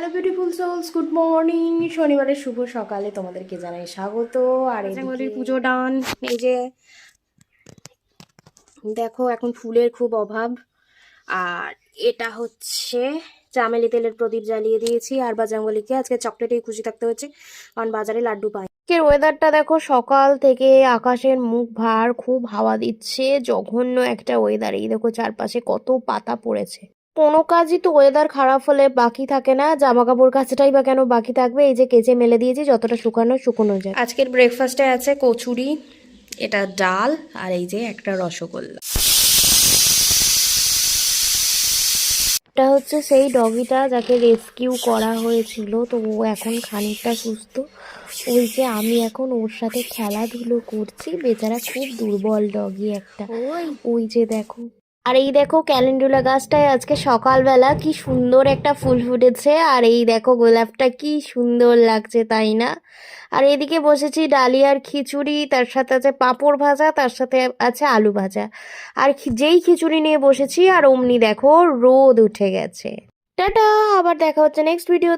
Hello beautiful souls, good morning. শনিবারের শুভ সকালে তোমাদেরকে জানাই স্বাগত। আর এদিকে পুজো ডান। এই যে দেখো, এখন ফুলের খুব অভাব। আর এটা হচ্ছে চামেলি তেলের প্রদীপ জ্বালিয়ে দিয়েছি। আর বাজরঙ্গবলীকে আজকে চকলেটেই খুশি থাকতে হচ্ছে, কারণ বাজারে লাড্ডু পাই। আজকের ওয়েদারটা দেখো, সকাল থেকে আকাশের মুখ ভার, খুব হাওয়া দিচ্ছে, জঘন্য একটা ওয়েদার। এই দেখো চারপাশে কত পাতা পড়েছে। কোনো কাজই তো ওয়েদার খারাপ হলে বাকি থাকে না, জামা কাপড় কাচাটাই বা কেন বাকি থাকবে। এই যে কেচে মেলে দিয়েছি, যতটা শুকনো যায়। আজকের ব্রেকফাস্টে আছে কচুরি, এটা ডাল, আর এই যে একটা রসগোল্লা। এটা হচ্ছে সেই ডগিটা যাকে রেস্কিউ করা হয়েছিল, তো ও এখন খানিকটা সুস্থ। ওই যে আমি এখন ওর সাথে খেলাধুলো করছি, বেচারা খুব দুর্বল ডগি একটা। ওই যে দেখো, আর এই দেখো ক্যালেন্ডুলা গাছটায় আজকে সকালবেলা কি সুন্দর একটা ফুল ফুটেছে। আর এই দেখো গোলাপটা কি সুন্দর লাগছে, তাই না? আর এদিকে বসেছি ডালিয়ার খিচুড়ি, তার সাথে আছে পাঁপড় ভাজা, তার সাথে আছে আলু ভাজা। আর যেই খিচুড়ি নিয়ে বসেছি আর অমনি দেখো রোদ উঠে গেছে। টাটা, আবার দেখা হচ্ছে নেক্সট ভিডিও।